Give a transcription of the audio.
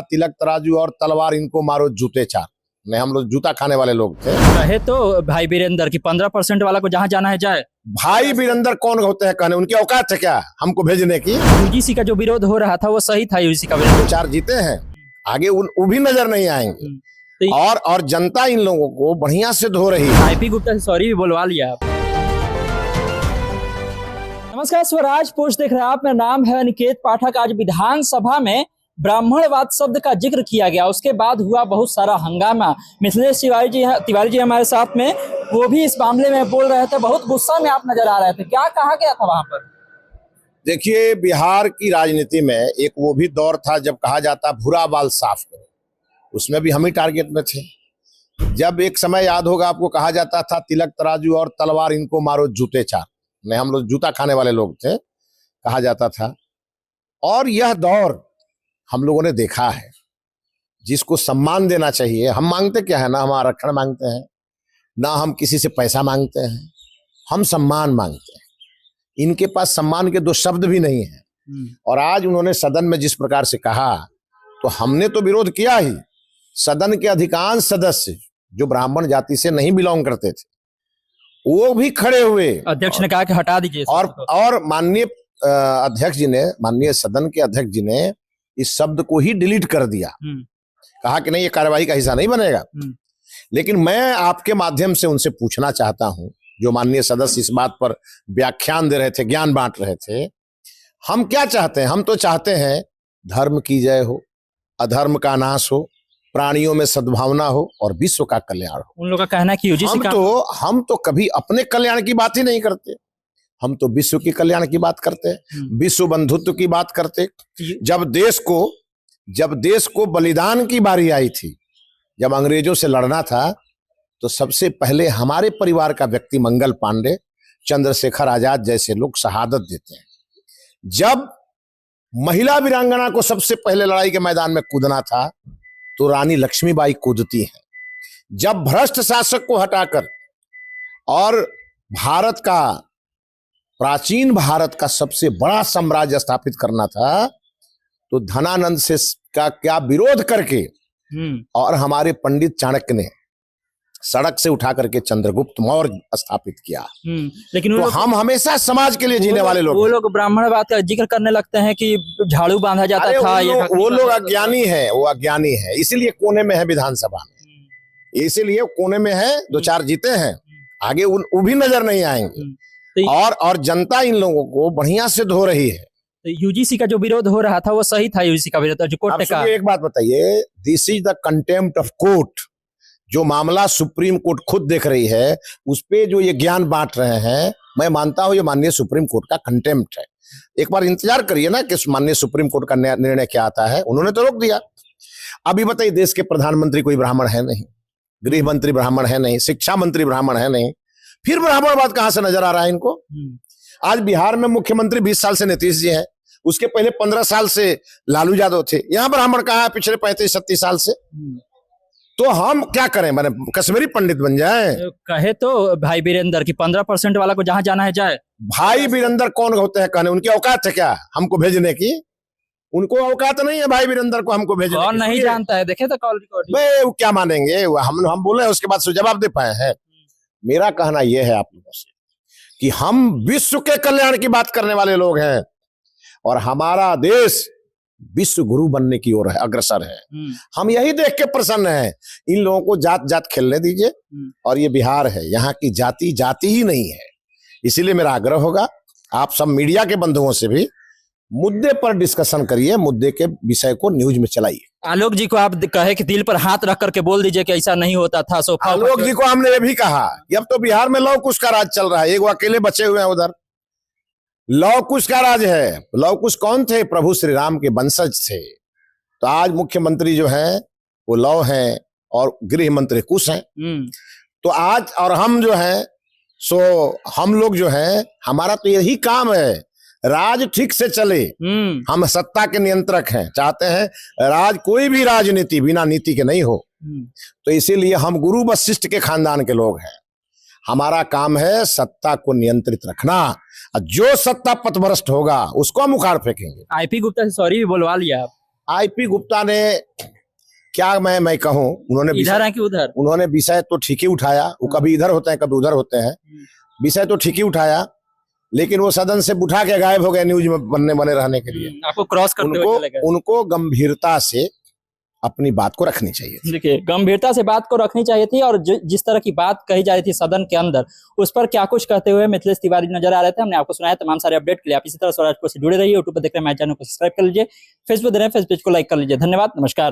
तिलक तराजू और तलवार इनको मारो जूते चार। नहीं, हम लोग जूता खाने वाले लोग थे। कहे तो भाई वीरेंद्र की 15% वाला को जहाँ जाना है जाए। भाई वीरेंद्र कौन होते हैं कहने? उनकी औकात है क्या हमको भेजने की? यूजीसी का जो विरोध हो रहा था वो सही था। यूजीसी का विरोध चार जीते हैं, आगे वो भी नजर नहीं आएंगे। तो और जनता इन लोगों को बढ़िया से धो रही है। आईपी गुप्ता से सॉरी भी बुलवा लिया आप। नमस्कार, स्वराज पोस्ट देख रहे हैं आप। मेरा नाम है अनिकेत पाठक। आज विधानसभा में ब्राह्मणवाद शब्द का जिक्र किया गया, उसके बाद हुआ बहुत सारा हंगामा। मिथिलेश तिवारी जी हमारे साथ में, वो भी इस मामले में बोल रहे थे। बहुत गुस्सा में आप नजर आ रहे थे, क्या कहा गया था वहां पर? देखिए, बिहार की राजनीति में एक वो भी दौर था जब कहा जाता भूरा बाल साफ करो, उसमें भी हम ही टारगेट में थे। जब एक समय याद होगा आपको, कहा जाता था तिलक तराजू और तलवार इनको मारो जूते चार। नहीं, हम लोग जूता खाने वाले लोग थे, कहा जाता था। और यह दौर हम लोगों ने देखा है। जिसको सम्मान देना चाहिए, हम मांगते क्या है? ना हम आरक्षण मांगते हैं, ना हम किसी से पैसा मांगते हैं, हम सम्मान मांगते हैं। इनके पास सम्मान के दो शब्द भी नहीं है। और आज उन्होंने सदन में जिस प्रकार से कहा, तो हमने तो विरोध किया ही। सदन के अधिकांश सदस्य जो ब्राह्मण जाति से नहीं बिलोंग करते थे, वो भी खड़े हुए। अध्यक्ष ने कहा कि हटा दीजिए। और माननीय अध्यक्ष जी ने, माननीय सदन के अध्यक्ष जी ने इस शब्द को ही डिलीट कर दिया। कहा कि नहीं, ये कार्यवाही का हिस्सा नहीं बनेगा। लेकिन मैं आपके माध्यम से उनसे पूछना चाहता हूं, जो माननीय सदस्य इस बात पर व्याख्यान दे रहे थे, ज्ञान बांट रहे थे, हम क्या चाहते हैं? हम तो चाहते हैं धर्म की जय हो, अधर्म का नाश हो, प्राणियों में सद्भावना हो और विश्व का कल्याण हो। उन लोगों का कहना है कि यूजीसी हम तो कभी अपने कल्याण की बात ही नहीं करते। हम तो विश्व के कल्याण की बात करते हैं, विश्व बंधुत्व की बात करते। जब देश को बलिदान की बारी आई थी, जब अंग्रेजों से लड़ना था, तो सबसे पहले हमारे परिवार का व्यक्ति मंगल पांडे, चंद्रशेखर आजाद जैसे लोग शहादत देते हैं। जब महिला वीरांगना को सबसे पहले लड़ाई के मैदान में कूदना था, तो रानी लक्ष्मीबाई कूदती हैं। जब भ्रष्ट शासक को हटाकर और प्राचीन भारत का सबसे बड़ा साम्राज्य स्थापित करना था, तो धनानंद से का क्या विरोध करके और हमारे पंडित चाणक्य ने सड़क से उठा करके चंद्रगुप्त मौर्य स्थापित किया। लेकिन तो हम हमेशा समाज के लिए जीने वाले लोग। वो लोग ब्राह्मणवाद का जिक्र करने लगते हैं कि झाड़ू बांधा जाता था। वो लोग अज्ञानी है, वो अज्ञानी है, इसीलिए कोने में है विधानसभा में, इसीलिए कोने में है। दो चार जीते हैं, आगे वो भी नजर नहीं आएंगे। और जनता इन लोगों को बढ़िया से धो रही है। तो यूजीसी का जो विरोध हो रहा था वो सही था। यूजीसी का विरोध जो कोर्ट ने कहा। एक बात बताइए, this is the contempt of court. जो मामला सुप्रीम कोर्ट खुद देख रही है, उस पे जो ये ज्ञान बांट रहे हैं, मैं मानता हूं ये माननीय सुप्रीम कोर्ट का कंटेम्प्ट है। एक बार इंतजार करिए ना कि माननीय सुप्रीम कोर्ट का निर्णय क्या आता है। उन्होंने तो रोक दिया। अभी बताइए, देश के प्रधानमंत्री कोई ब्राह्मण है नहीं, गृह मंत्री ब्राह्मण है नहीं, शिक्षा मंत्री ब्राह्मण है नहीं, फिर ब्राह्मणवाद कहां से नजर आ रहा है इनको? आज बिहार में मुख्यमंत्री 20 साल से नीतीश जी हैं, उसके पहले 15 साल से लालू यादव थे। यहां ब्राह्मण कहां है पिछले 35-36 साल से? तो हम क्या करें? मैंने कश्मीरी पंडित बन जाए? कहे तो भाई वीरेंद्र की 15% वाला को जहां जाना है जाए। भाई वीरेंद्र कौन होते हैं कहने? उनकी औकात है क्या हमको भेजने की? उनको औकात नहीं है भाई वीरेंद्र को हमको भेजने की। कौन नहीं जानता है? देखे तो कॉल रिकॉर्डिंग। वो क्या मानेंगे? हम बोले, उसके बाद जवाब दे पाए हैं। मेरा कहना यह है आप लोगों से कि हम विश्व के कल्याण की बात करने वाले लोग हैं, और हमारा देश विश्व गुरु बनने की ओर है, अग्रसर है। हम यही देख के प्रसन्न हैं। इन लोगों को जात जात खेलने दीजिए। और ये बिहार है, यहाँ की जाति ही नहीं है। इसीलिए मेरा आग्रह होगा, आप सब मीडिया के बंधुओं से भी मुद्दे पर डिस्कशन करिए, मुद्दे के विषय को न्यूज में चलाइए। आलोक जी को आप कहे कि दिल पर हाथ रख करके बोल दीजिए कि ऐसा नहीं होता था। आलोक जी को हमने ये भी कहा, अब तो बिहार में लव कुश का राज चल रहा है, एक वो अकेले बचे हुए हैं उधर। लव कुश का राज है। लव कुश कौन थे? प्रभु श्री राम के वंशज थे। तो आज मुख्यमंत्री जो है वो लव हैं और गृह मंत्री कुश हैं। तो आज और हम जो हैं, सो हम लोग जो हैं, हमारा तो यही काम है, राज ठीक से चले। हम सत्ता के नियंत्रक हैं, चाहते हैं राज, कोई भी राजनीति बिना नीति के नहीं हो। तो इसीलिए हम गुरु वशिष्ठ के खानदान के लोग हैं। हमारा काम है सत्ता को नियंत्रित रखना, जो सत्ता पथभ्रष्ट होगा उसको हम उखाड़ फेंकेंगे। आईपी गुप्ता से सॉरी भी बुलवा लिया आप। आईपी गुप्ता ने क्या मैं कहूं, इधर है कि उधर? उन्होंने विषय तो ठीक ही उठाया, वो कभी इधर होते हैं कभी उधर होते हैं, विषय तो ठीक ही उठाया, लेकिन वो सदन से उठा के गायब हो गए न्यूज में बने रहने के लिए। आपको क्रॉस करते हुए चले गए। उनको गंभीरता से अपनी बात को रखनी चाहिए थी। देखिए, गंभीरता से बात को रखनी चाहिए थी, और जिस तरह की बात कही जा रही थी सदन के अंदर, उस पर क्या कुछ कहते हुए मिथिलेश तिवारी नजर आ रहे थे। हमने आपको सुनाया। तमाम सारे अपडेट के लिए आप इसी तरह स्वराज पोस्ट से जुड़े रहिए। यूट्यूब पर देख रहे हैं, हमारे चैनल को सब्सक्राइब कर लीजिए, फेसबुक देख रहे हैं, फेसबुक को लाइक कर लीजिए। धन्यवाद, नमस्कार।